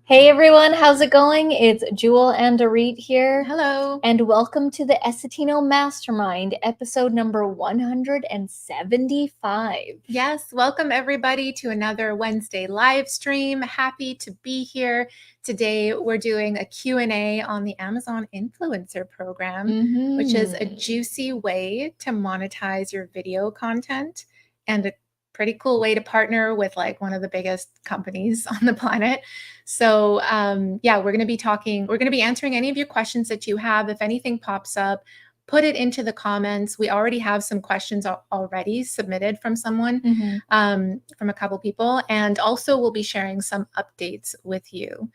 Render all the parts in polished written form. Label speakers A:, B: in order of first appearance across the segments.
A: Hey everyone, how's it going? It's Jewel and Auret here.
B: Hello.
A: And welcome to the Essetino Mastermind, episode number 175.
B: Yes, welcome everybody to another Wednesday live stream. Happy to be here. Today we're doing a Q&A on the Amazon Influencer Program, which is a juicy way to monetize your video content and a pretty cool way to partner with like one of the biggest companies on the planet. So we're going to be answering any of your questions that you have. If anything pops up, put it into the comments. We already have some questions already submitted from someone, from a couple people, and also we'll be sharing some updates with you.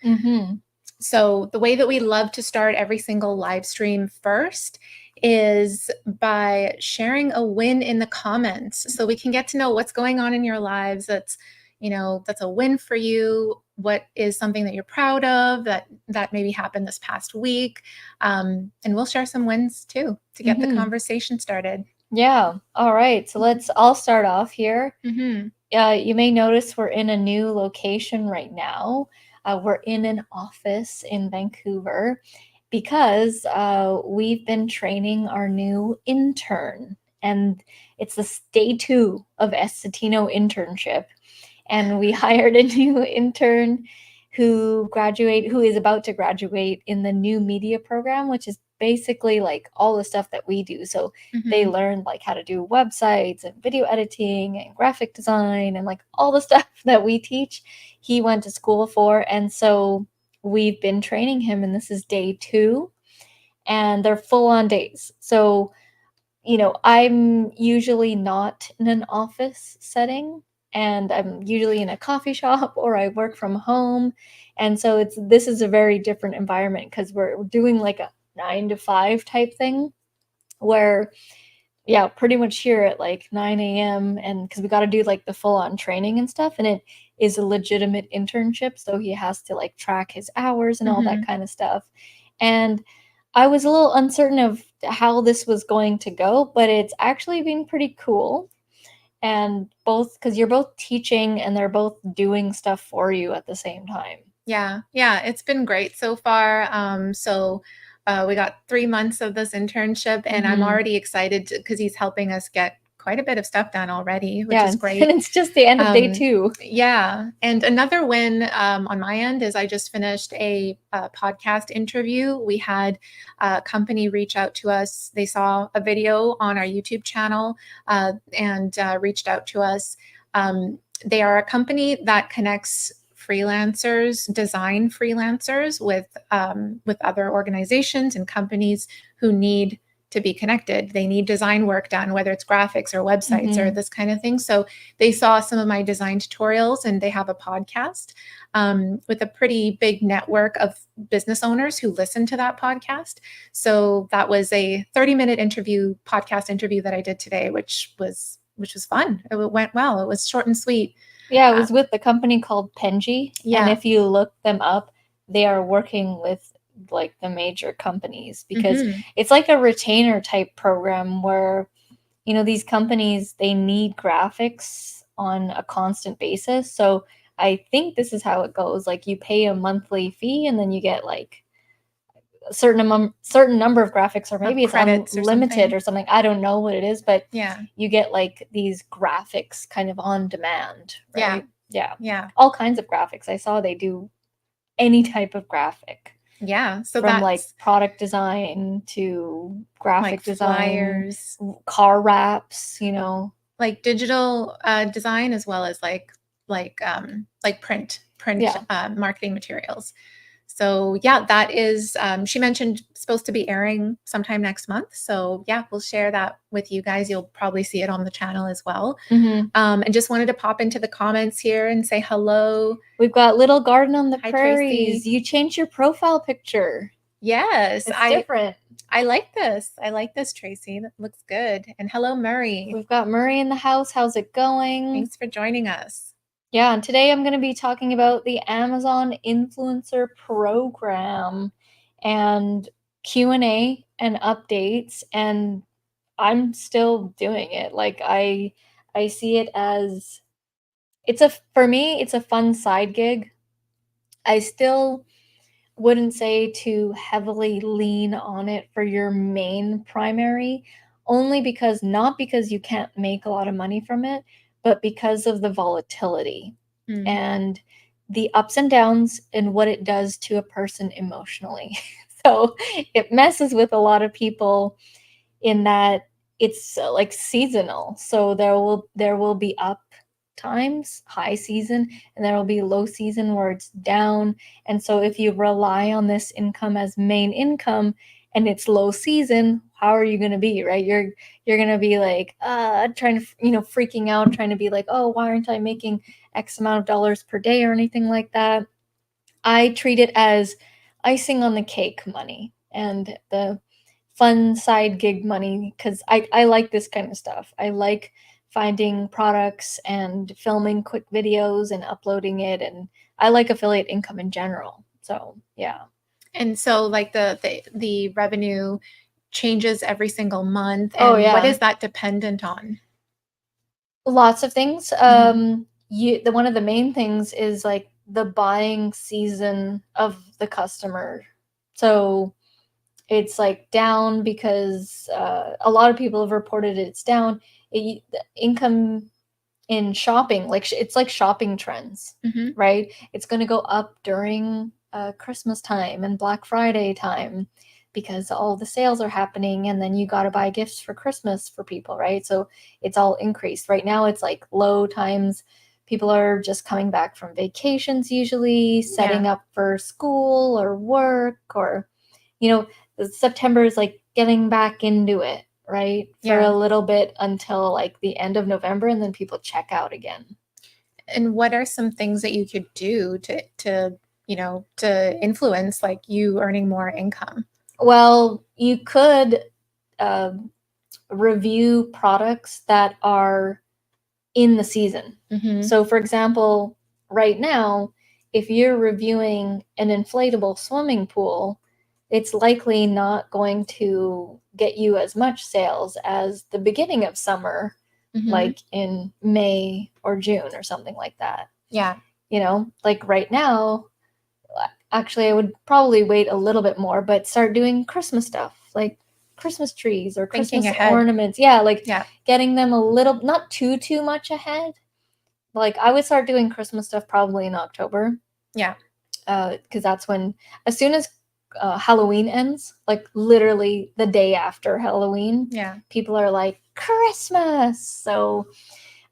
B: So the way that we love to start every single live stream first is by sharing a win in the comments so we can get to know what's going on in your lives that's a win for you. What is something that you're proud of that maybe happened this past week, and we'll share some wins too to get the conversation started.
A: Yeah. All right. So I'll start off here. You may notice we're in a new location right now. We're in an office in Vancouver because we've been training our new intern, and it's the day 2 of Essetino internship. And we hired a new intern who is about to graduate in the new media program, which is basically like all the stuff that we do. So they learned like how to do websites and video editing and graphic design and like all the stuff that we teach. He went to school for, and so we've been training him, and this is day 2, and they're full on days. So, I'm usually not in an office setting, and I'm usually in a coffee shop or I work from home. And so this is a very different environment because we're doing like a 9 to 5 type thing where, yeah, pretty much here at like 9 a.m. and because we got to do like the full on training and stuff, and it is a legitimate internship. So he has to like track his hours and all that kind of stuff. And I was a little uncertain of how this was going to go, but it's actually been pretty cool. And both, because you're both teaching and they're both doing stuff for you at the same time.
B: Yeah, it's been great so far. We got 3 months of this internship, and I'm already excited because he's helping us get quite a bit of stuff done already, which is great.
A: And it's just the end of day 2.
B: Yeah. And another win on my end is I just finished a podcast interview. We had a company reach out to us. They saw a video on our YouTube channel and reached out to us. They are a company that connects design freelancers with other organizations and companies who need to be connected. They need design work done, whether it's graphics or websites or this kind of thing. So they saw some of my design tutorials, and they have a podcast with a pretty big network of business owners who listen to that podcast. So that was a 30-minute podcast interview that I did today, which was fun. It went well. It was short and sweet.
A: Yeah, it was with the company called Penji. And if you look them up, they are working with like the major companies because it's like a retainer type program where, these companies, they need graphics on a constant basis. So I think this is how it goes. Like you pay a monthly fee and then you get like a certain number of graphics, or maybe it's unlimited or something. I don't know what it is, but you get like these graphics kind of on demand, right? Yeah. All kinds of graphics. I saw they do any type of graphic.
B: Yeah, so
A: from
B: that's
A: like product design to graphic
B: like
A: design,
B: flyers,
A: car wraps,
B: like digital design, as well as like print marketing materials. So yeah, that is, she mentioned, supposed to be airing sometime next month. So yeah, we'll share that with you guys. You'll probably see it on the channel as well. And just wanted to pop into the comments here and say hello.
A: We've got Little Garden on the Prairies. Tracy. You changed your profile picture.
B: Yes.
A: It's different.
B: I like this. Tracy. That looks good. And hello, Murray.
A: We've got Murray in the house. How's it going?
B: Thanks for joining us.
A: Yeah, and today I'm going to be talking about the Amazon Influencer Program and Q&A and updates, and I'm still doing it. Like I see it as for me it's a fun side gig. I still wouldn't say to heavily lean on it for your main primary, only because, not because you can't make a lot of money from it, but because of the volatility and the ups and downs and what it does to a person emotionally. So it messes with a lot of people in that it's like seasonal. So there will be up times, high season, and there will be low season where it's down. And so if you rely on this income as main income and it's low season, how are you going to be, right? You're going to be like trying to, freaking out, trying to be like, oh, why aren't I making X amount of dollars per day or anything like that? I treat it as icing on the cake money and the fun side gig money, because I like this kind of stuff. I like finding products and filming quick videos and uploading it, and I like affiliate income in general. So yeah.
B: And so like the revenue changes every single month.
A: Oh,
B: And
A: yeah.
B: what is that dependent on?
A: Lots of things. One of the main things is like the buying season of the customer. So it's like down because a lot of people have reported it's down. The income in shopping, like it's like shopping trends, right? It's going to go up during Christmas time and Black Friday time because all the sales are happening, and then you got to buy gifts for Christmas for people, right? So it's all increased. Right now it's like low times. People are just coming back from vacations, usually setting up for school or work, or September is like getting back into it, right? For a little bit until like the end of November, and then people check out again.
B: And what are some things that you could do to influence like you earning more income?
A: Well, you could review products that are in the season. So for example, right now, if you're reviewing an inflatable swimming pool, it's likely not going to get you as much sales as the beginning of summer, like in May or June or something like that.
B: Yeah.
A: Like right now, actually, I would probably wait a little bit more, but start doing Christmas stuff, like Christmas trees or Christmas ornaments. Yeah, like getting them a little, not too much ahead. Like I would start doing Christmas stuff probably in October.
B: Yeah.
A: Because that's when, as soon as Halloween ends, like literally the day after Halloween, people are like, Christmas. So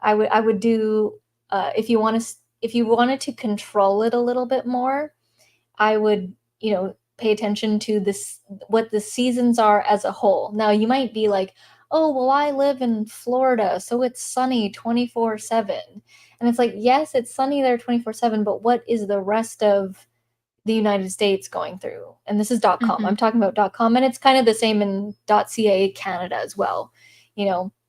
A: I would do, if you wanted to control it a little bit more, I would, pay attention to this, what the seasons are as a whole. Now you might be like, oh, well, I live in Florida, so it's sunny 24/7. And it's like, yes, it's sunny there 24/7, but what is the rest of the United States going through? And this is .com. I'm talking about .com, and it's kind of the same in .ca Canada as well.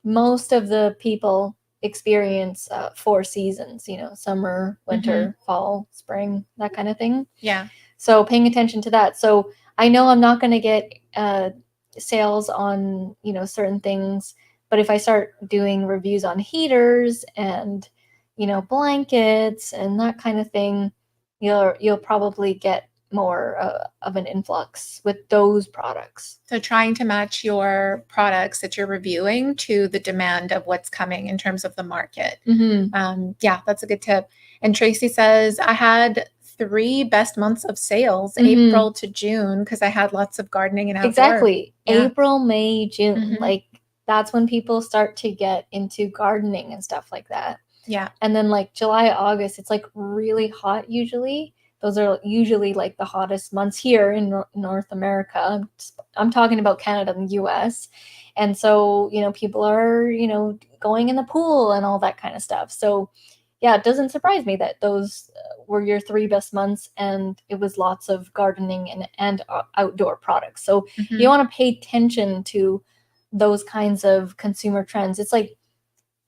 A: Most of the people experience 4 seasons, summer, winter, fall, spring, that kind of thing.
B: Yeah.
A: So paying attention to that. So I know I'm not going to get sales on, certain things, but if I start doing reviews on heaters and, blankets and that kind of thing, you'll probably get more of an influx with those products.
B: So trying to match your products that you're reviewing to the demand of what's coming in terms of the market. Yeah, that's a good tip. And Tracy says, I had 3 best months of sales, April to June, because I had lots of gardening and outdoor.
A: Exactly. Yeah. April, May, June. Like that's when people start to get into gardening and stuff like that.
B: Yeah.
A: And then like July, August, it's like really hot usually. Those are usually like the hottest months here in North America. I'm talking about Canada and the US. And so, people are, going in the pool and all that kind of stuff. So yeah, it doesn't surprise me that those were your 3 best months, and it was lots of gardening and outdoor products. So you want to pay attention to those kinds of consumer trends. It's like,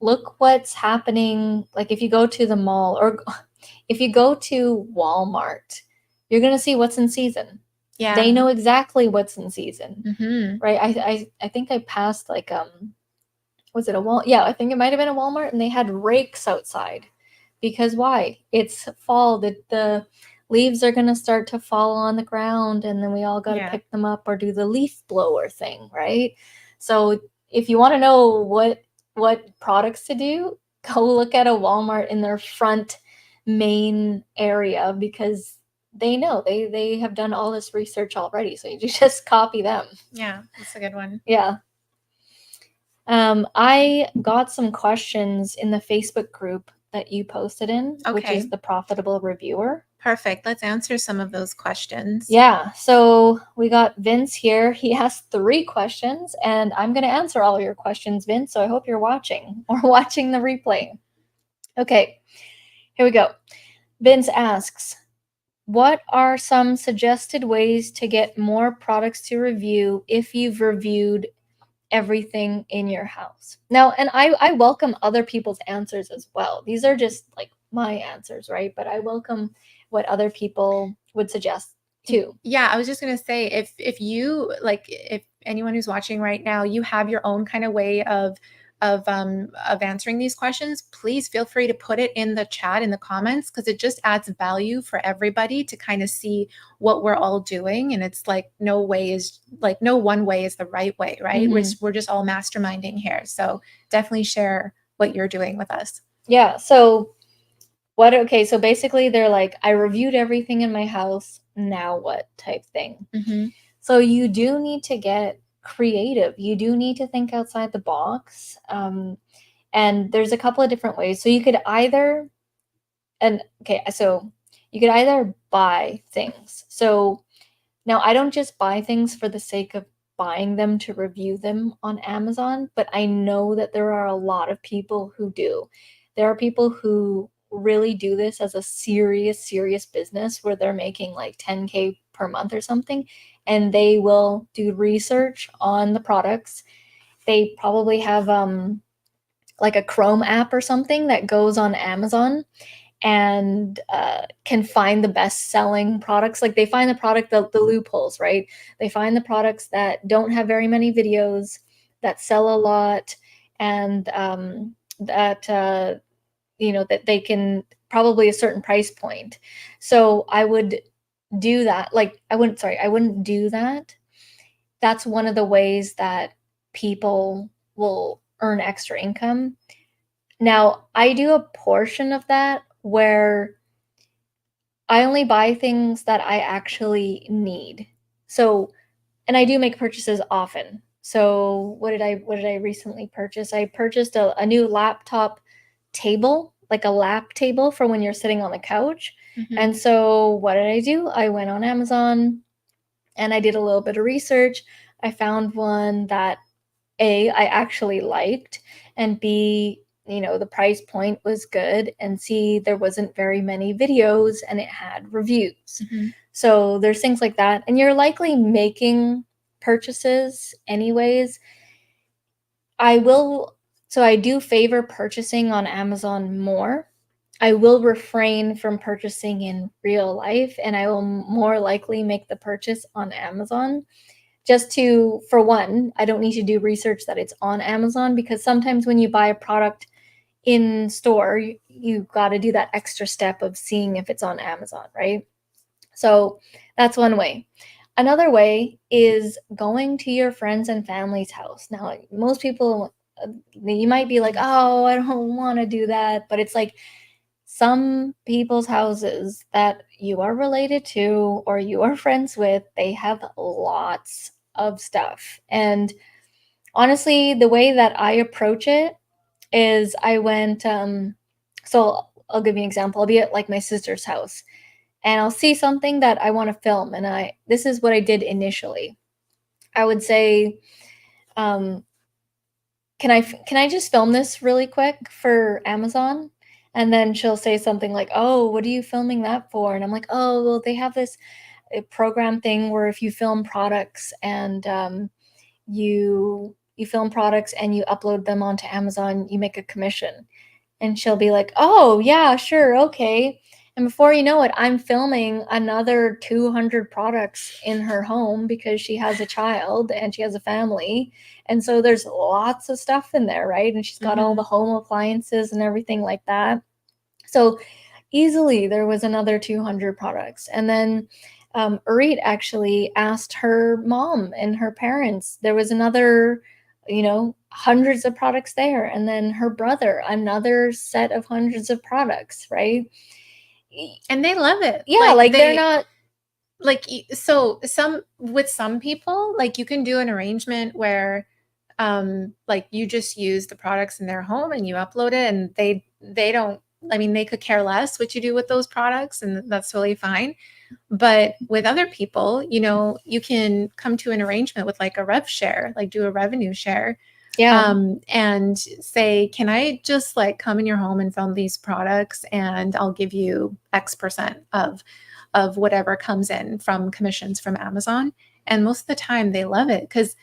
A: look what's happening. Like if you go to the mall or if you go to Walmart, you're going to see what's in season.
B: Yeah.
A: They know exactly what's in season. Right. I think I passed like, was it a Walmart? Yeah, I think it might've been a Walmart, and they had rakes outside. Because why? It's fall. The leaves are going to start to fall on the ground, and then we all got to pick them up or do the leaf blower thing, right? So if you want to know what products to do, go look at a Walmart in their front main area, because they know they have done all this research already. So you just copy them.
B: Yeah, that's a good one.
A: Yeah. I got some questions in the Facebook group that you posted in, which is the Profitable Reviewer.
B: Perfect. Let's answer some of those questions.
A: Yeah. So we got Vince here. He has 3 questions, and I'm going to answer all your questions, Vince. So I hope you're watching or watching the replay. Okay. Here we go. Vince asks, what are some suggested ways to get more products to review if you've reviewed everything in your house? Now, and I welcome other people's answers as well. These are just like my answers, right? But I welcome what other people would suggest too.
B: Yeah, I was just going to say, if you like, if anyone who's watching right now, you have your own kind of way of answering these questions, please feel free to put it in the chat, in the comments, because it just adds value for everybody to kind of see what we're all doing. And it's like no one way is the right way, right? We're just all masterminding here. So definitely share what you're doing with us.
A: Yeah. So so basically they're like, I reviewed everything in my house, now what type thing. So you do need to get creative. You do need to think outside the box. And there's a couple of different ways. So you could either buy things. So now I don't just buy things for the sake of buying them to review them on Amazon, but I know that there are a lot of people who do. There are people who really do this as a serious business where they're making like 10K per month or something, and they will do research on the products. They probably have like a Chrome app or something that goes on Amazon and can find the best-selling products. Like they find the loopholes, right? They find the products that don't have very many videos, that sell a lot, and that they can probably a certain price point. So I would do that. I wouldn't do that. That's one of the ways that people will earn extra income. Now, I do a portion of that where I only buy things that I actually need. So, and I do make purchases often. So, what did I recently purchase? I purchased a new laptop table, like a lap table for when you're sitting on the couch. And so, what did I do? I went on Amazon and I did a little bit of research. I found one that A, I actually liked, and B, the price point was good, and C, there wasn't very many videos and it had reviews. So there's things like that. And you're likely making purchases anyways. I do favor purchasing on Amazon more. I will refrain from purchasing in real life, and I will more likely make the purchase on Amazon. For one, I don't need to do research that it's on Amazon, because sometimes when you buy a product in store, you got to do that extra step of seeing if it's on Amazon, right? So that's one way. Another way is going to your friends and family's house. Now, most people, you might be like, oh, I don't want to do that. But it's like some people's houses that you are related to or you are friends with, they have lots of stuff. And honestly, the way that I approach it is I went, so I'll give you an example. I'll be at like my sister's house and I'll see something that I want to film. And this is what I did initially. I would say, can I just film this really quick for Amazon? And then she'll say something like, oh, what are you filming that for? And I'm like, oh, well, they have this program thing where if you film products and you film products and you upload them onto Amazon, you make a commission. And she'll be like, oh, yeah, sure, okay. And before you know it, I'm filming another 200 products in her home because she has a child and she has a family. And so there's lots of stuff in there, right? And she's got all the home appliances and everything like that. So easily there was another 200 products. And then Auret actually asked her mom and her parents. There was another, hundreds of products there. And then her brother, another set of hundreds of products, right?
B: And they love it.
A: Yeah, like they're not
B: like, so with some people, like you can do an arrangement where like you just use the products in their home and you upload it, and they don't, I mean, they could care less what you do with those products, and that's totally fine. But with other people, you can come to an arrangement with like a rev share, like do a revenue share.
A: Yeah.
B: And say, can I just like come in your home and film these products, and I'll give you X% of whatever comes in from commissions from Amazon. And most of the time they love it, because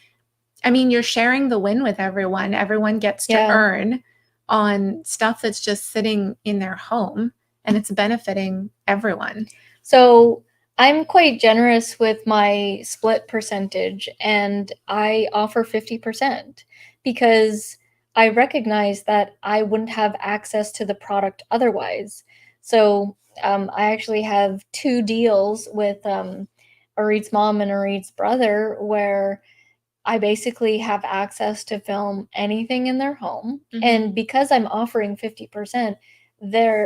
B: I mean, you're sharing the win with everyone. Everyone gets to earn on stuff that's just sitting in their home, and it's benefiting everyone.
A: So I'm quite generous with my split percentage, and I offer 50% because I recognize that I wouldn't have access to the product otherwise. So I actually have 2 deals with Auret's mom and Auret's brother where I basically have access to film anything in their home. Mm-hmm. And because I'm offering 50%,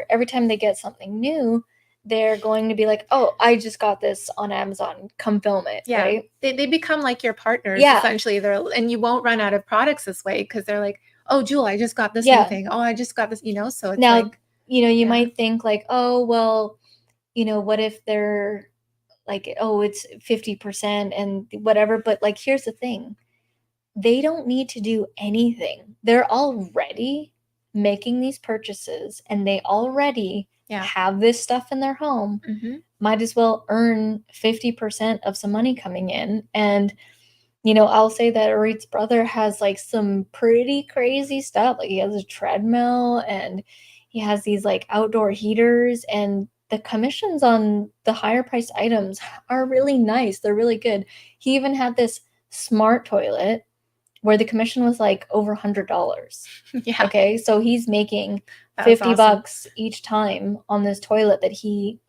A: every time they get something new, they're going to be like, oh, I just got this on Amazon. Come film it.
B: Yeah.
A: Right?
B: They become like your partners, essentially. And you won't run out of products this way, because they're like, oh, Jewel, I just got this new thing. Oh, I just got this, so it's
A: now,
B: like,
A: you might think like, oh, well, what if they're like, oh, it's 50% and whatever. But like, here's the thing. They don't need to do anything. They're already making these purchases, and they already have this stuff in their home. Mm-hmm. Might as well earn 50% of some money coming in. And, I'll say that Auret's brother has like some pretty crazy stuff. Like he has a treadmill and he has these like outdoor heaters, and the commissions on the higher priced items are really nice. They're really good. He even had this smart toilet where the commission was like over $100. Yeah. Okay. So he's making $50 each time on this toilet that he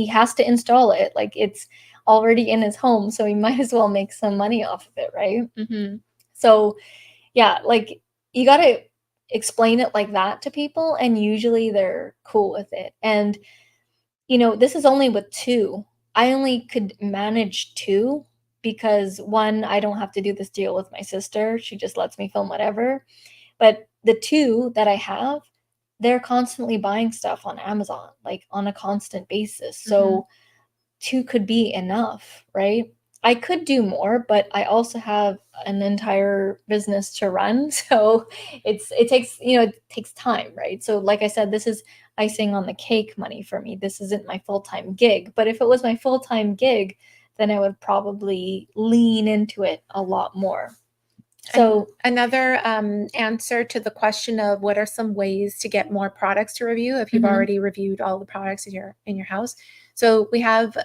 A: has to install it. Like it's already in his home. So he might as well make some money off of it. Right. Mm-hmm. So yeah, like you got to explain it like that to people, and usually they're cool with it. And, this is only with 2. I only could manage 2 because 1, I don't have to do this deal with my sister. She just lets me film whatever. But the 2 that I have, they're constantly buying stuff on Amazon, like on a constant basis. So 2 could be enough, right? I could do more, but I also have an entire business to run. So it takes time, right? So like I said, this is icing on the cake money for me. This isn't my full-time gig. But if it was my full-time gig, then I would probably lean into it a lot more. So
B: another answer to the question of what are some ways to get more products to review if you've already reviewed all the products in your house. So we have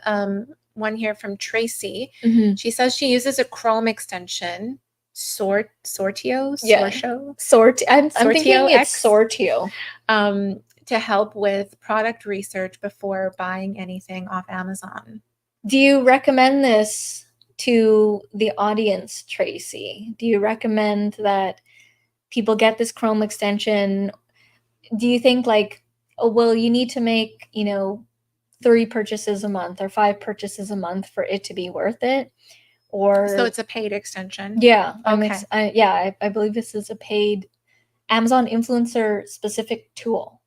B: one here from Tracy. Mm-hmm. She says she uses a Chrome extension, Sortio.
A: I'm thinking it's Sortio.
B: To help with product research before buying anything off Amazon.
A: Do you recommend this to the audience, Tracy? Do you recommend that people get this Chrome extension? Do you think like, oh, well, you need to make, 3 purchases a month or 5 purchases a month for it to be worth it? Or
B: so it's a paid extension?
A: Yeah. Okay. I believe this is a paid Amazon influencer specific tool.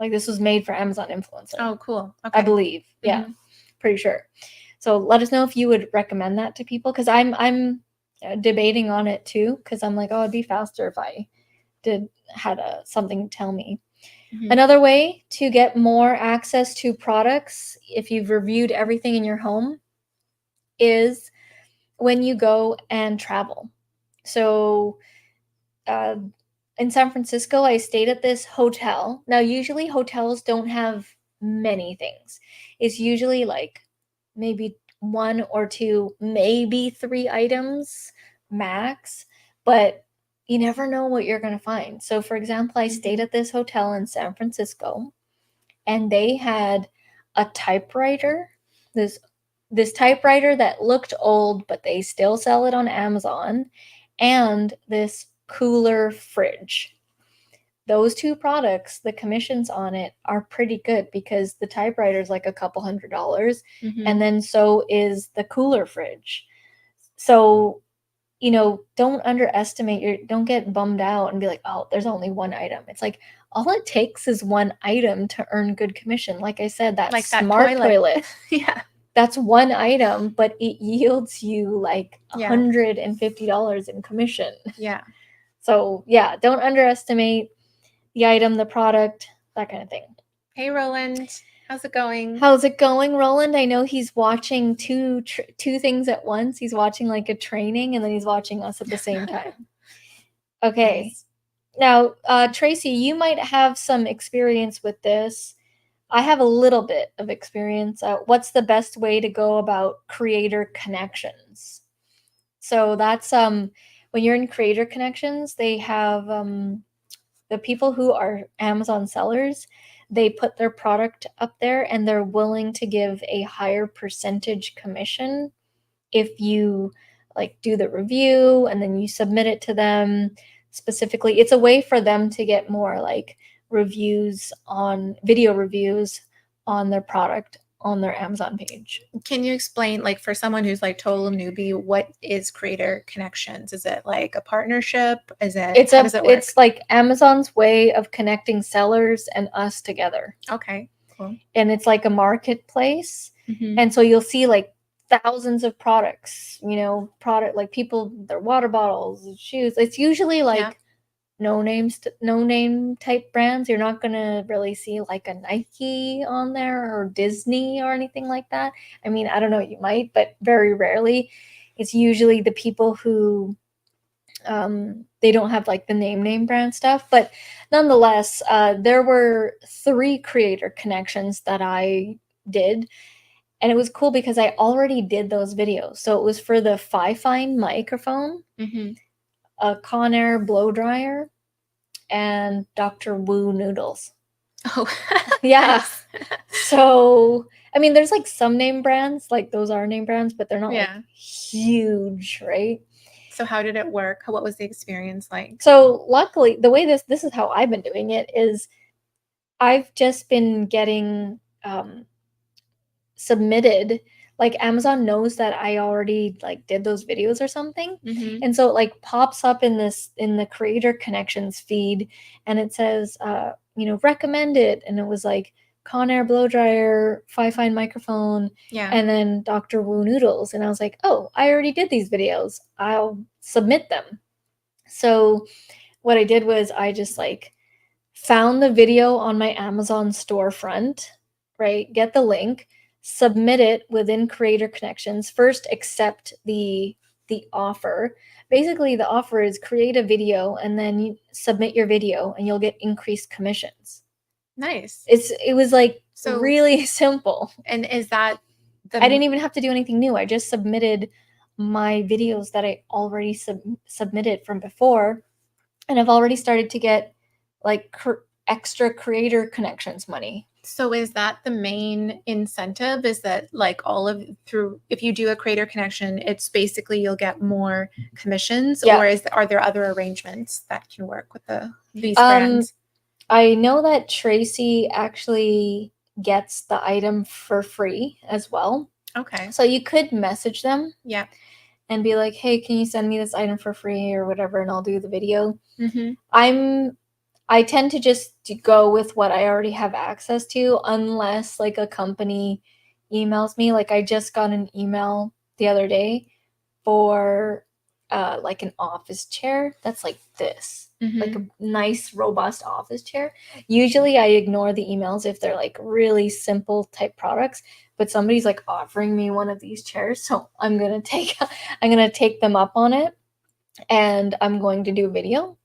A: Like this was made for Amazon influencer.
B: Oh, cool. Okay.
A: I believe. Yeah. Mm-hmm. Pretty sure. So let us know if you would recommend that to people, because I'm debating on it too, because I'm like, oh, it'd be faster if I had something tell me. Mm-hmm. Another way to get more access to products if you've reviewed everything in your home is when you go and travel. So in San Francisco, I stayed at this hotel. Now, usually hotels don't have many things. It's usually like maybe 1 or 2, maybe 3 items max, but you never know what you're going to find. So for example, I stayed at this hotel in San Francisco, and they had a typewriter, this typewriter that looked old, but they still sell it on Amazon, and this cooler fridge. Those two products, the commissions on it are pretty good because the typewriter is like a couple $100, and then so is the cooler fridge. So, don't underestimate don't get bummed out and be like, oh, there's only one item. It's like, all it takes is one item to earn good commission. Like I said, that smart toilet.
B: Yeah.
A: That's one item, but it yields you like $150 in commission.
B: Yeah.
A: So yeah, don't underestimate the item, the product, that kind of thing.
B: Hey, Roland. How's it going?
A: How's it going, Roland? I know he's watching two things at once. He's watching like a training, and then he's watching us at the same time. Okay. Nice. Now, Tracy, you might have some experience with this. I have a little bit of experience. What's the best way to go about creator connections? So that's when you're in creator connections, they have the people who are Amazon sellers, they put their product up there and they're willing to give a higher percentage commission if you like do the review and then you submit it to them specifically. It's a way for them to get more like video reviews on their product on their Amazon page.
B: Can you explain, like, for someone who's like total newbie, what is creator connections? Is it like a partnership? How does it work?
A: It's like Amazon's way of connecting sellers and us together.
B: Okay, cool.
A: And it's like a marketplace. And so you'll see like thousands of products, like people, their water bottles, shoes. It's usually like no name type brands. You're not gonna really see like a Nike on there or Disney or anything like that. I mean, I don't know, you might, but very rarely. It's usually the people who they don't have like the name brand stuff. But nonetheless, there were 3 creator connections that I did. And it was cool because I already did those videos. So it was for the Fifine microphone, a Conair blow dryer, and Dr. Wu noodles.
B: Oh,
A: yeah. So, I mean, there's like some name brands, like those are name brands, but they're not like huge, right?
B: So how did it work? What was the experience like?
A: So luckily, the way this is how I've been doing it is I've just been getting submitted, like Amazon knows that I already like did those videos or something. And so it like pops up in the creator connections feed, and it says recommended, and it was like Conair blow dryer, Fifine microphone, and then Dr. Wu noodles. And I was like, oh, I already did these videos, I'll submit them. So what I did was I just like found the video on my Amazon storefront, right? Get the link, submit it within creator connections. First, accept the offer. Basically, the offer is create a video and then you submit your video and you'll get increased commissions.
B: Nice.
A: It was like really simple.
B: And is that
A: I didn't even have to do anything new. I just submitted my videos that I already submitted from before, and I've already started to get like extra creator connections money.
B: So is that the main incentive? Is that like if you do a creator connection, it's basically you'll get more commissions, or are there other arrangements that can work with these brands?
A: I know that Tracy actually gets the item for free as well.
B: Okay.
A: So you could message them.
B: Yeah.
A: And be like, hey, can you send me this item for free or whatever, and I'll do the video. I tend to just go with what I already have access to, unless like a company emails me. Like I just got an email the other day for like an office chair that's like this, like a nice, robust office chair. Usually I ignore the emails if they're like really simple type products, but somebody's like offering me one of these chairs, so I'm gonna take them up on it, and I'm going to do a video.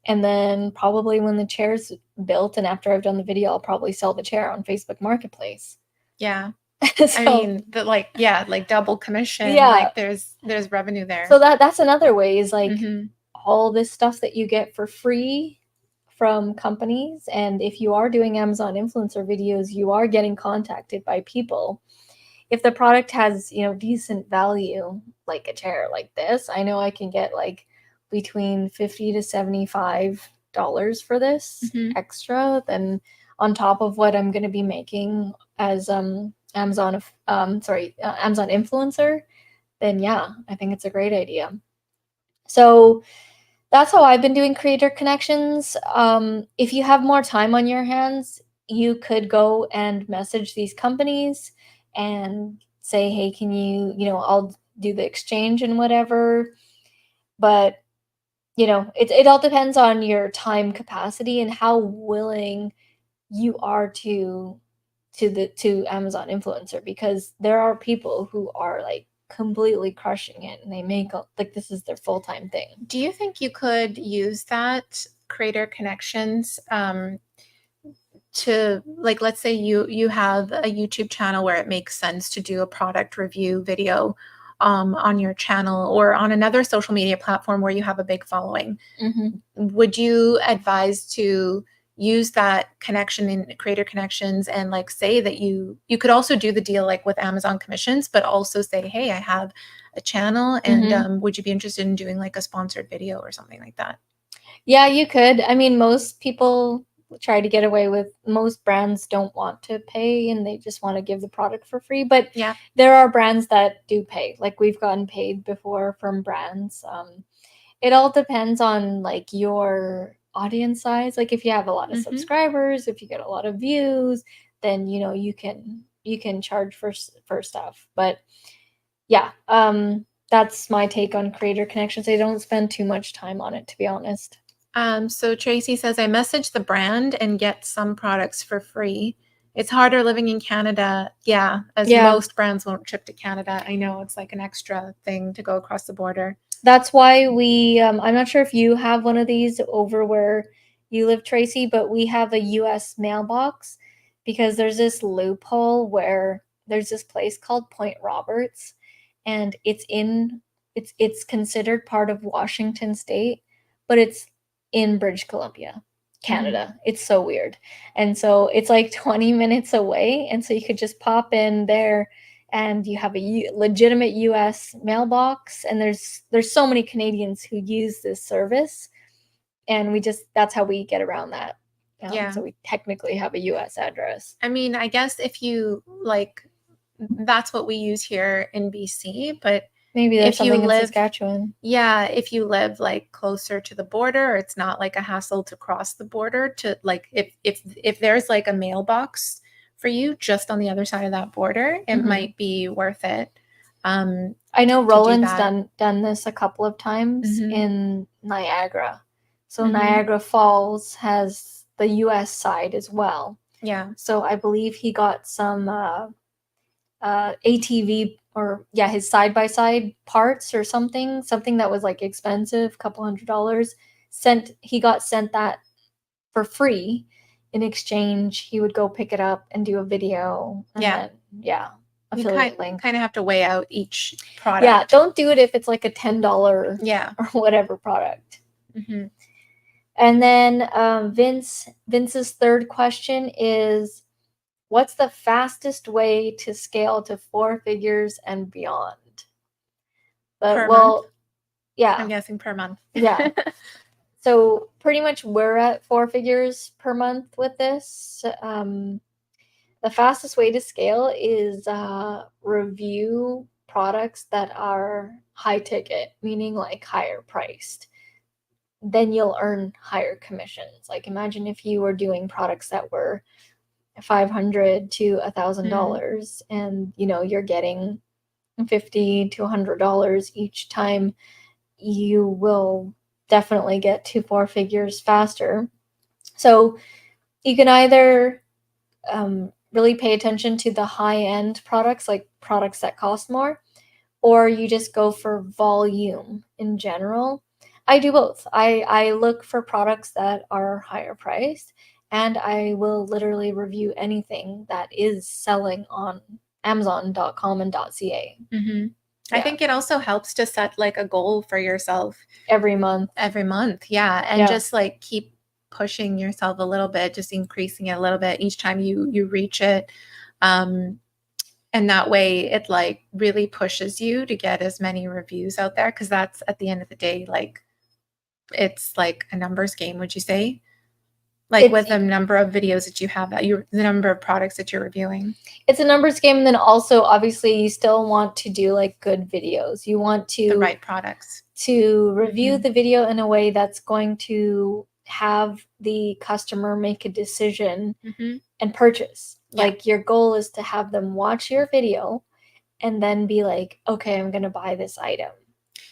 A: And then probably when the chair's built and after I've done the video, I'll probably sell the chair on Facebook Marketplace.
B: Yeah. So, I mean, like double commission. Yeah. Like there's revenue there.
A: So that's another way is like all this stuff that you get for free from companies, and if you are doing Amazon influencer videos, you are getting contacted by people. If the product has, decent value, like a chair like this, I know I can get like between $50 to $75 for this extra, than on top of what I'm going to be making as Amazon influencer. Then yeah, I think it's a great idea. So that's how I've been doing creator connections. If you have more time on your hands, you could go and message these companies and say, hey, can I'll do the exchange and whatever. But, it all depends on your time capacity and how willing you are to Amazon influencer, because there are people who are like completely crushing it and they make like this is their full-time thing.
B: Do you think you could use that creator connections to, like, let's say you have a YouTube channel where it makes sense to do a product review video on your channel or on another social media platform where you have a big following? Would you advise to use that connection in creator connections and like say that you could also do the deal like with Amazon commissions, but also say, hey, I have a channel and would you be interested in doing like a sponsored video or something like that?
A: Yeah, you could. I mean, most people try to get away with, most brands don't want to pay and they just want to give the product for free, but
B: yeah,
A: there are brands that do pay. Like we've gotten paid before from brands. It all depends on like your audience size. Like if you have a lot of subscribers, if you get a lot of views, then you can charge for stuff. But yeah, that's my take on creator connections. I don't spend too much time on it, to be honest.
B: So Tracy says, I message the brand and get some products for free. It's harder living in Canada. Yeah, most brands won't ship to Canada. I know it's like an extra thing to go across the border.
A: That's why we, I'm not sure if you have one of these over where you live, Tracy, but we have a US mailbox because there's this loophole where there's this place called Point Roberts, and it's considered part of Washington State, but it's in British Columbia, Canada. It's so weird. And so it's like 20 minutes away, and so you could just pop in there and you have a legitimate US mailbox, and there's so many Canadians who use this service, and that's how we get around that. So we technically have a US address.
B: I mean, I guess if you like, that's what we use here in BC, but
A: maybe there's something in Saskatchewan.
B: Yeah, if you live like closer to the border, it's not like a hassle to cross the border to like if there's like a mailbox for you just on the other side of that border, it might be worth it.
A: I know Roland's done this a couple of times in Niagara. So Niagara Falls has the US side as well.
B: Yeah.
A: So I believe he got some ATV or his side-by-side parts or something that was like expensive, couple $100. He got sent that for free. In exchange, he would go pick it up and do a video. And then, affiliate link.
B: Kind of have to weigh out each product.
A: Yeah, don't do it if it's like a $10 or whatever product. And then Vince's third question is, what's the fastest way to scale to 4 figures and beyond?
B: Per month?
A: Yeah.
B: I'm guessing per month.
A: Yeah. So pretty much we're at 4 figures per month with this. The fastest way to scale is review products that are high ticket, meaning like higher priced. Then you'll earn higher commissions. Like imagine if you were doing products that were $500 to $1,000 and you're getting $50 to $100 each time, you will definitely get to 4 figures faster. So you can either really pay attention to the high-end products, like products that cost more, or you just go for volume in general. I do both. I look for products that are higher priced, and I will literally review anything that is selling on Amazon.com and .ca.
B: I think it also helps to set like a goal for yourself
A: every month.
B: And just like keep pushing yourself a little bit, just increasing it a little bit each time you reach it. And that way it like really pushes you to get as many reviews out there. Cause that's at the end of the day, like it's like a numbers game, would you say? Like with the number of videos that you have, the number of products that you're reviewing.
A: It's a numbers game. And then also, obviously, you still want to do like good videos. You want to
B: the right products
A: to review the video in a way that's going to have the customer make a decision and purchase. Like your goal is to have them watch your video and then be like, okay, I'm going to buy this item.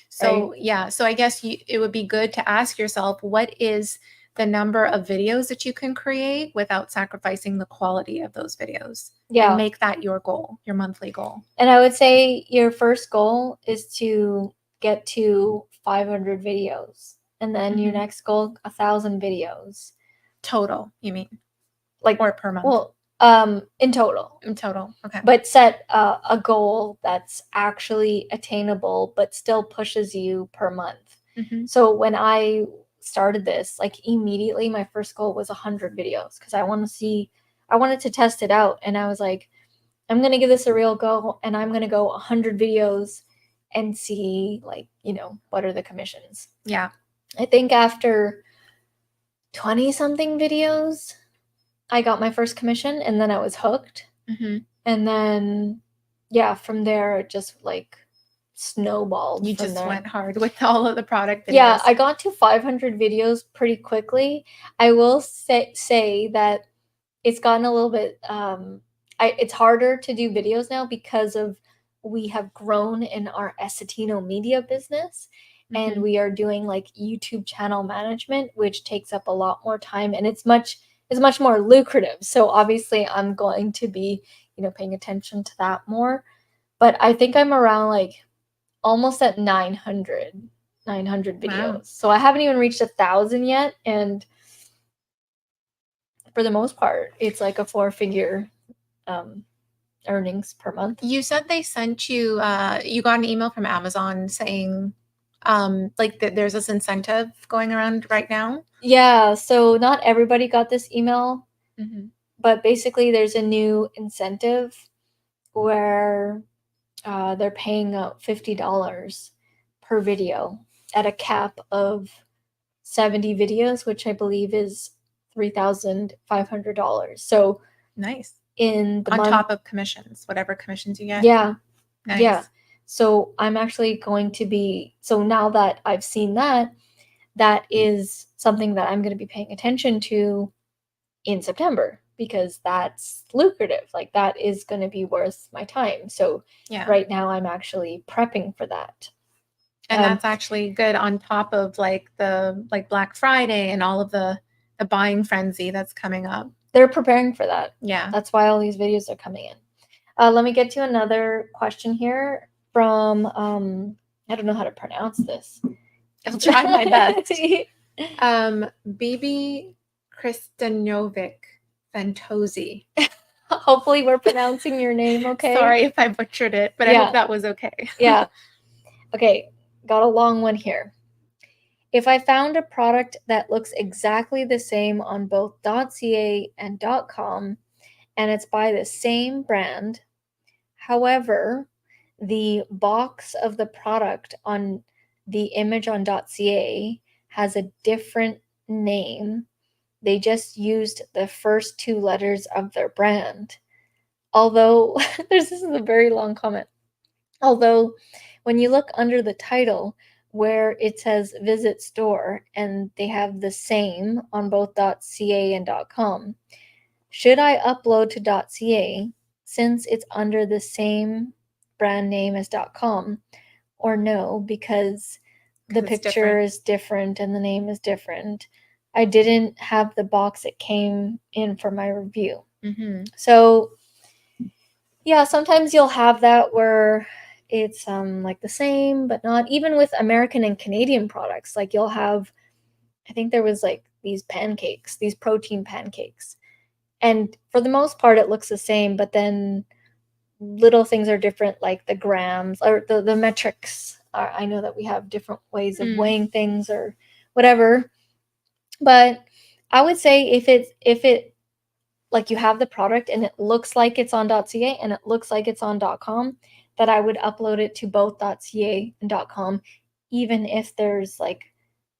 B: So, right? So I guess it would be good to ask yourself, what is the number of videos that you can create without sacrificing the quality of those videos? And make that your goal, your monthly goal.
A: And I would say your first goal is to get to 500 videos. And then your next goal, 1,000 videos.
B: Total, you mean?
A: Like,
B: or per month?
A: Well, in total.
B: In total, okay.
A: But set a goal that's actually attainable, but still pushes you per month. So when I started this, like immediately my first goal was 100 videos because I wanted to test it out. And I was like, I'm going to give this a real go, and I'm going to go 100 videos and see, like, what are the commissions?
B: Yeah.
A: I think after 20 something videos, I got my first commission, and then I was hooked. And then, from there, it just like snowballed.
B: You just went hard with all of the product videos.
A: Yeah, I got to 500 videos pretty quickly. I will say that it's gotten a little bit, it's harder to do videos now because we have grown in our Essetino Media business, and we are doing like YouTube channel management, which takes up a lot more time, and it's much more lucrative. So obviously I'm going to be, paying attention to that more. But I think I'm around like almost at 900 videos. Wow. So I haven't even reached 1,000 yet. And for the most part, it's like a 4-figure earnings per month.
B: You said they sent you, you got an email from Amazon saying like that there's this incentive going around right now.
A: Yeah. So not everybody got this email, but basically there's a new incentive where they're paying out $50 per video at a cap of 70 videos, which I believe is $3,500. So
B: nice.
A: In the
B: on top of commissions, whatever commissions you get.
A: Yeah.
B: Nice.
A: Yeah. So I'm actually going to be, so now that I've seen that is something that I'm going to be paying attention to in September, because that's lucrative. Like that is going to be worth my time. So right now I'm actually prepping for that.
B: And that's actually good on top of like the Black Friday and all of the buying frenzy that's coming up.
A: They're preparing for that.
B: Yeah.
A: That's why all these videos are coming in. Let me get to another question here from, I don't know how to pronounce this.
B: I'll try my best. Bibi Kristanovic Fantozi.
A: Hopefully we're pronouncing your name okay.
B: Sorry if I butchered it, but I hope that was okay.
A: Yeah. Okay, got a long one here. If I found a product that looks exactly the same on both .ca and .com, and it's by the same brand, however, the box of the product on the image on .ca has a different name, they just used the first 2 letters of their brand. Although, this is a very long comment. Although, when you look under the title where it says visit store and they have the same on both .ca and .com, should I upload to .ca since it's under the same brand name as .com, or no, because the picture is different and the name is different? I didn't have the box it came in for my review. So yeah, sometimes you'll have that where it's like the same, but not. Even with American and Canadian products, like you'll have, I think there was like these pancakes, these protein pancakes, and for the most part it looks the same, but then little things are different, like the grams or the metrics are, I know that we have different ways of weighing things or whatever, but I would say if it like you have the product and it looks like it's on .ca and it looks like it's on .com, that I would upload it to both .ca and .com, even if there's like,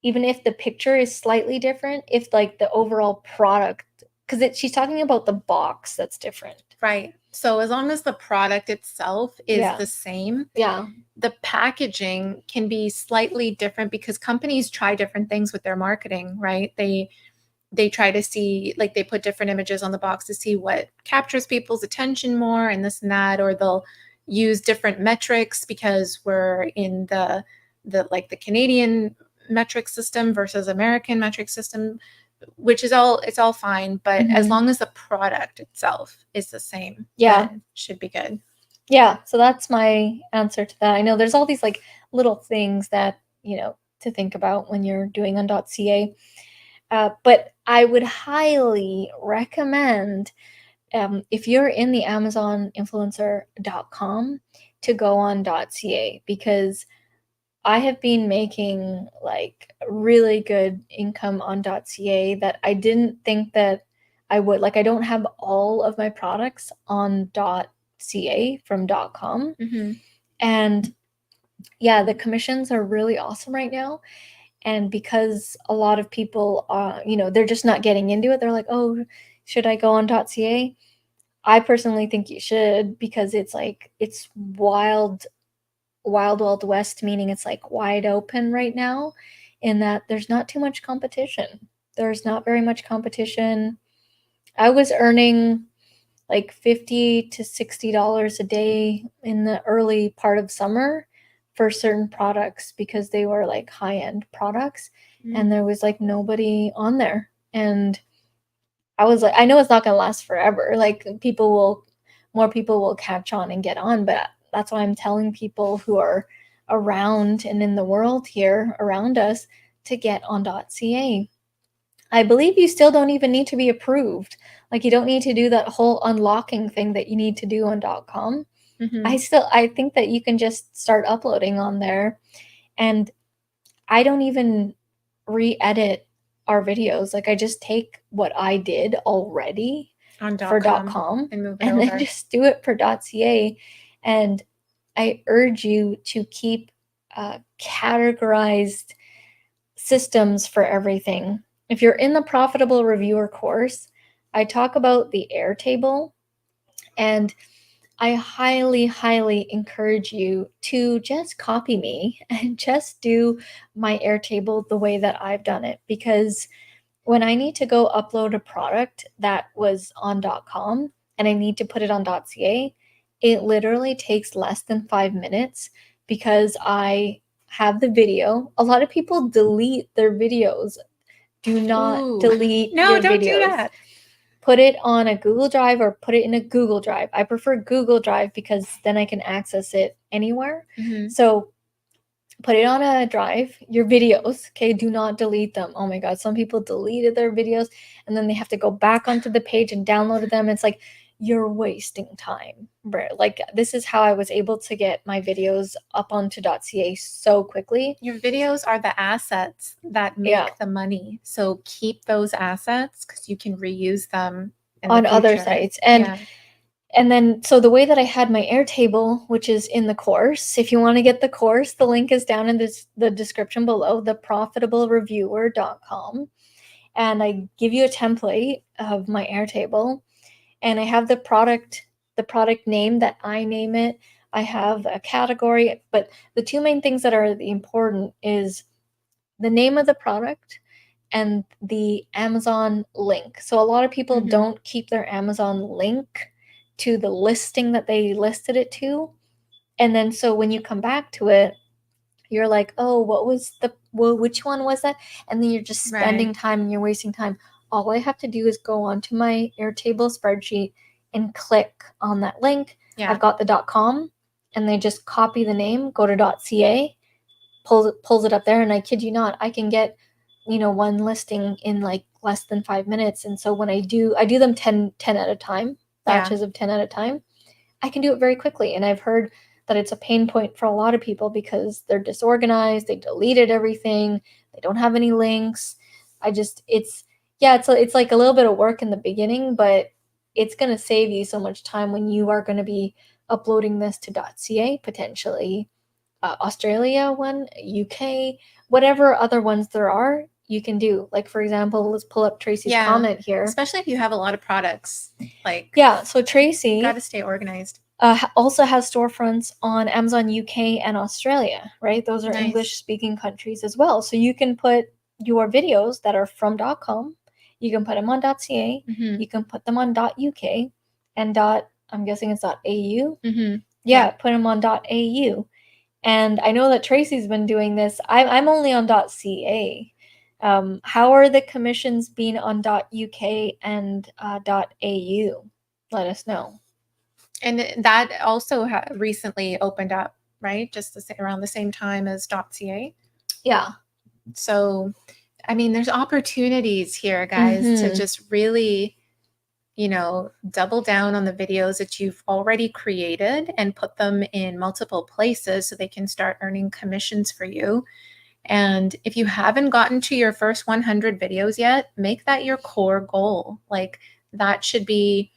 A: even if the picture is slightly different, if like the overall product, because she's talking about the box that's different.
B: Right. So as long as the product itself is
A: Yeah.
B: the same,
A: Yeah.
B: the packaging can be slightly different because companies try different things with their marketing, right? They try to see, like, they put different images on the box to see what captures people's attention more and this and that, or they'll use different metrics because we're in the like the Canadian metric system versus American metric system, which is all, it's all fine, but as long as the product itself is the same, then should be good.
A: Yeah, so that's my answer to that. I know there's all these like little things that, you know, to think about when you're doing on .ca. But I would highly recommend, if you're in the AmazonInfluencer.com, to go on .ca, because I have been making like really good income on .ca that I didn't think that I would. Like, I don't have all of my products on .ca from .com. And yeah, the commissions are really awesome right now. And because a lot of people, you know, they're just not getting into it. They're like, oh, should I go on .ca? I personally think you should, because it's like, it's wild west, meaning it's like wide open right now, in that there's not too much competition. There's not very much competition. I was earning like $50 to $60 a day in the early part of summer for certain products, because they were like high-end products, and there was like nobody on there. And I was like, I know it's not going to last forever. Like, more people will catch on and get on, but that's why I'm telling people who are around and in the world here around us to get on .ca. I believe you still don't even need to be approved. Like, you don't need to do that whole unlocking thing that you need to do on .com. I think that you can just start uploading on there. And I don't even re-edit our videos. Like, I just take what I did already
B: on
A: for .com
B: and move it
A: and
B: over.
A: then just do it for .ca. And I urge you to keep categorized systems for everything. If you're in the Profitable Reviewer course, I talk about the Airtable, and I highly, highly encourage you to just copy me and just do my Airtable the way that I've done it. Because when I need to go upload a product that was on .com and I need to put it on .ca, it literally takes less than 5 minutes, because I have the video. A lot of people delete their videos. Do not delete your videos.
B: Don't do that.
A: Put it on a Google Drive or put it in a Google Drive. I prefer Google Drive because then I can access it anywhere. So put it on a drive, your videos, okay? Do not delete them. Oh my God, some people deleted their videos and then they have to go back onto the page and download them. It's like, you're wasting time, bro. Like, this is how I was able to get my videos up onto .ca so quickly.
B: Your videos are the assets that make the money. So keep those assets, because you can reuse them
A: on other sites. And then, so the way that I had my Airtable, which is in the course, if you want to get the course, the link is down in the description below, theprofitablereviewer.com. And I give you a template of my Airtable, and I have the product name that I name it. I have a category, but the two main things that are important is the name of the product and the Amazon link. So a lot of people don't keep their Amazon link to the listing that they listed it to. And then so when you come back to it, you're like, oh, which one was that? And then you're just spending time and you're wasting time. All I have to do is go onto my Airtable spreadsheet and click on that link. I've got the .com, and they just copy the name, go to .ca, pulls it up there, and I kid you not, I can get, one listing in like less than 5 minutes. And so when I do them 10 at a time, batches of 10 at a time, I can do it very quickly. And I've heard that it's a pain point for a lot of people because they're disorganized, they deleted everything, they don't have any links. Yeah, it's like a little bit of work in the beginning, but it's going to save you so much time when you are going to be uploading this to .ca potentially. Australia one, UK, whatever other ones there are, you can do. Like, for example, let's pull up Tracy's comment here.
B: Especially if you have a lot of products. Like,
A: yeah, so Tracy
B: got to stay organized.
A: Also has storefronts on Amazon UK and Australia, right? Those are
B: Nice.
A: English-speaking countries as well. So you can put your videos that are from .com, you can put them on .ca, you can put them on .uk, and I'm guessing it's .au. Yeah, put them on .au. And I know that Tracy's been doing this. I'm only on .ca. How are the commissions being on .uk and .au? Let us know.
B: And that also recently opened up, right? Just around the same time as .ca.
A: Yeah.
B: So, I mean, there's opportunities here, guys, to just really, double down on the videos that you've already created and put them in multiple places so they can start earning commissions for you. And if you haven't gotten to your first 100 videos yet, make that your core goal. Like, that should be,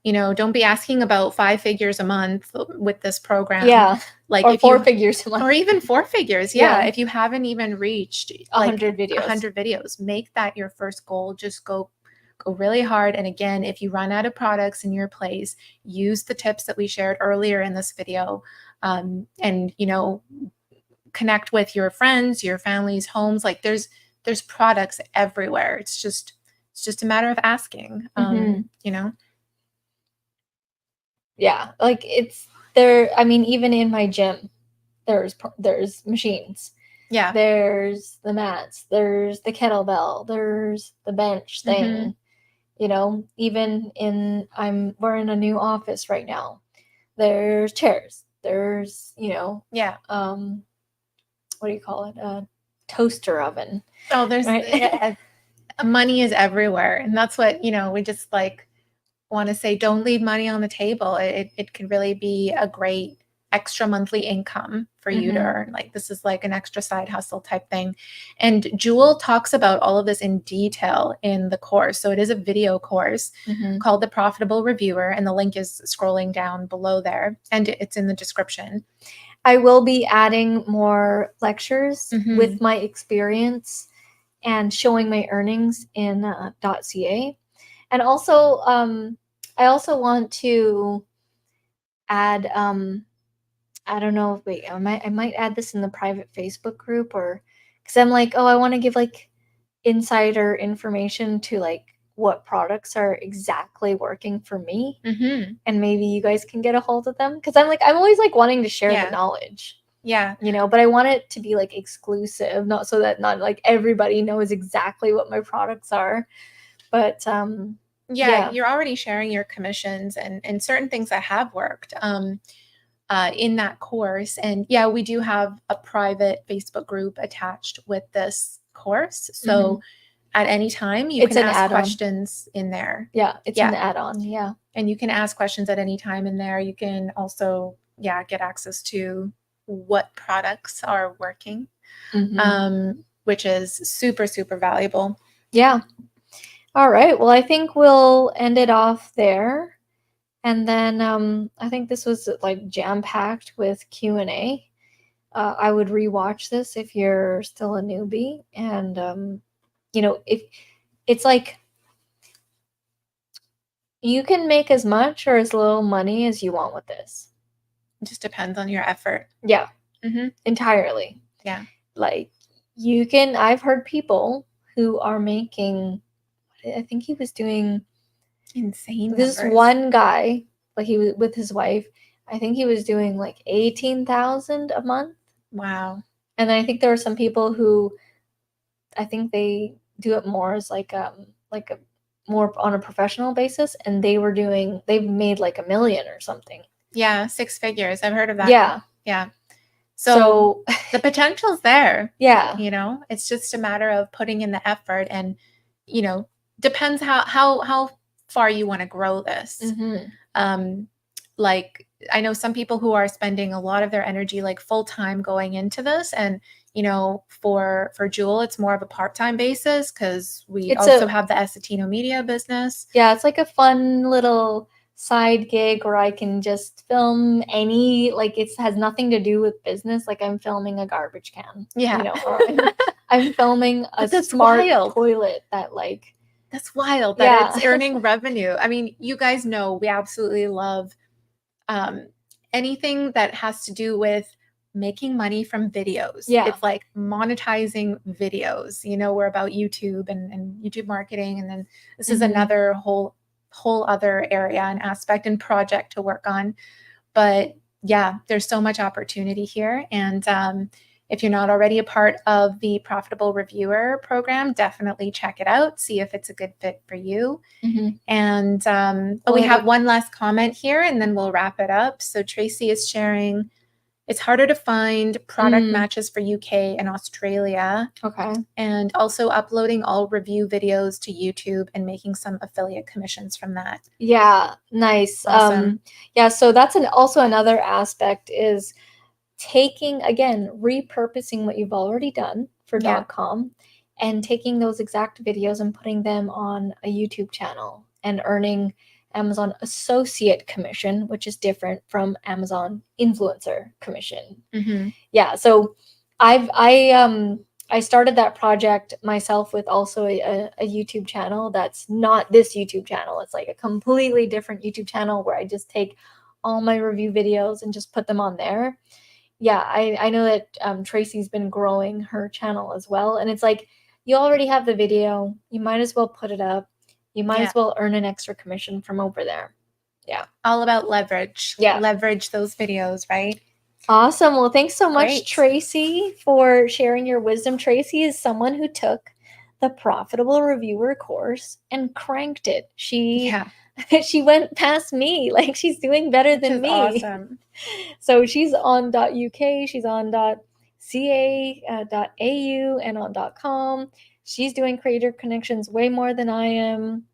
B: don't be asking about 5 figures a month with this program.
A: Yeah.
B: Like,
A: or 4 figures a month.
B: Or even 4 figures. Yeah. If you haven't even reached
A: 100 videos.
B: 100 videos, make that your first goal. Just go really hard. And again, if you run out of products in your place, use the tips that we shared earlier in this video. And, connect with your friends, your family's homes. Like, there's products everywhere. It's just a matter of asking,
A: Yeah, like it's there. I mean, even in my gym, there's machines.
B: Yeah.
A: There's the mats. There's the kettlebell. There's the bench thing. Even we're in a new office right now. There's chairs. There's,
B: yeah.
A: What do you call it? A toaster oven.
B: Oh, there's
A: right?
B: Money is everywhere. And that's what, we just want to say, don't leave money on the table. It could really be a great extra monthly income for you to earn. Like, this is like an extra side hustle type thing. And Jewel talks about all of this in detail in the course. So it is a video course called The Profitable Reviewer, and the link is scrolling down below there, and it's in the description.
A: I will be adding more lectures with my experience and showing my earnings in .ca. And also, I also want to add, I don't know, wait, I might add this in the private Facebook group, or because I'm like, I want to give like insider information to like what products are exactly working for me, and maybe you guys can get a hold of them, because I'm always like wanting to share the knowledge.
B: Yeah.
A: But I want it to be like exclusive, not like everybody knows exactly what my products are. But
B: you're already sharing your commissions and certain things that have worked in that course. And we do have a private Facebook group attached with this course. So at any time you can ask questions in there.
A: Yeah, it's an add-on. Yeah.
B: And you can ask questions at any time in there. You can also, get access to what products are working, which is super, super valuable.
A: Yeah. All right. Well, I think we'll end it off there. And then I think this was like jam-packed with Q&A. I would rewatch this if you're still a newbie. And, if it's like, you can make as much or as little money as you want with this.
B: It just depends on your effort.
A: Yeah. Entirely.
B: Yeah.
A: Like, I've heard people who are making, I think he was doing
B: insane
A: this
B: numbers.
A: One guy, like he was with his wife, I think he was doing like 18,000 a month.
B: Wow.
A: And then I think there are some people who, I think they do it more as like a more on a professional basis, and they've made like $1 million or something.
B: Yeah, 6 figures. I've heard of that.
A: Yeah.
B: Yeah. So the potential's there.
A: Yeah.
B: It's just a matter of putting in the effort, and depends how far you want to grow this. Like, I know some people who are spending a lot of their energy like full time going into this, and for Jewel, it's more of a part-time basis because we
A: It's
B: also have the Essetino Media business.
A: Yeah, it's like a fun little side gig where I can just film it has nothing to do with business. Like I'm filming a garbage can.
B: Yeah.
A: Or I'm filming a smart toilet that
B: That's wild that it's earning revenue. I mean, you guys know we absolutely love anything that has to do with making money from videos.
A: Yeah.
B: It's like monetizing videos. We're about YouTube and YouTube marketing. And then this is another whole other area and aspect and project to work on. But yeah, there's so much opportunity here. And if you're not already a part of the Profitable Reviewer program, definitely check it out. See if it's a good fit for you. And we have one last comment here, and then we'll wrap it up. So Tracy is sharing, it's harder to find product matches for UK and Australia.
A: Okay.
B: And also uploading all review videos to YouTube and making some affiliate commissions from that.
A: Yeah, nice.
B: Awesome.
A: Yeah, so that's also another aspect is repurposing what you've already done for .com and taking those exact videos and putting them on a YouTube channel and earning Amazon Associate Commission, which is different from Amazon Influencer Commission. Yeah, so I started that project myself with also a YouTube channel that's not this YouTube channel. It's like a completely different YouTube channel where I just take all my review videos and just put them on there. Yeah, I know that Tracy's been growing her channel as well. And it's like, you already have the video. You might as well put it up. You might as well earn an extra commission from over there. Yeah.
B: All about leverage.
A: Yeah.
B: Leverage those videos, right?
A: Awesome. Well, thanks so much, Tracy, for sharing your wisdom. Tracy is someone who took the Profitable Reviewer course and cranked it. She went past me. Like, she's doing better than me.
B: Awesome.
A: So she's on .uk, she's on .ca, .au, and on .com. She's doing creator connections way more than I am.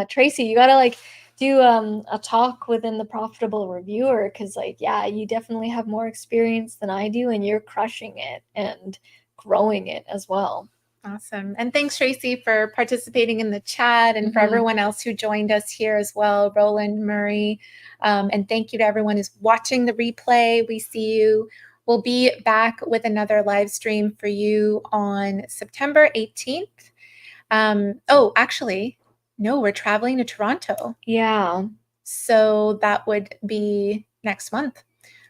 A: Tracy, you gotta do a talk within the Profitable Reviewer because you definitely have more experience than I do, and you're crushing it and growing it as well.
B: Awesome. And thanks, Tracy, for participating in the chat and for everyone else who joined us here as well, Roland, Murray. And thank you to everyone who's watching the replay. We see you. We'll be back with another live stream for you on September 18th. Actually, no, we're traveling to Toronto.
A: Yeah.
B: So that would be next month.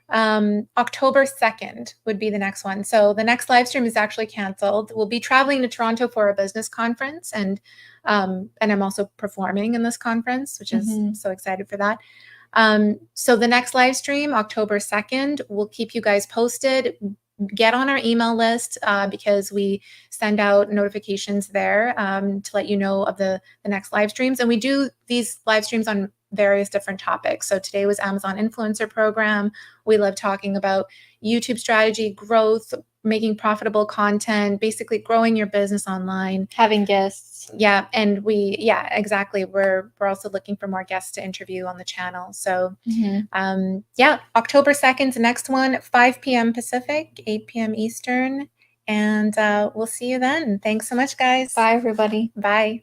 B: October 2nd would be the next one. So the next live stream is actually canceled. We'll be traveling to Toronto for a business conference, and I'm also performing in this conference, which is so excited for that. So the next live stream, October 2nd, we'll keep you guys posted. Get on our email list because we send out notifications there to let you know of the next live streams. And we do these live streams on various different topics. So today was Amazon Influencer Program. We love talking about YouTube strategy, growth, making profitable content, basically growing your business online.
A: Having guests.
B: Yeah. And exactly. We're also looking for more guests to interview on the channel. So October 2nd is the next one, 5 p.m. Pacific, 8 p.m. Eastern. And we'll see you then. Thanks so much, guys.
A: Bye, everybody.
B: Bye.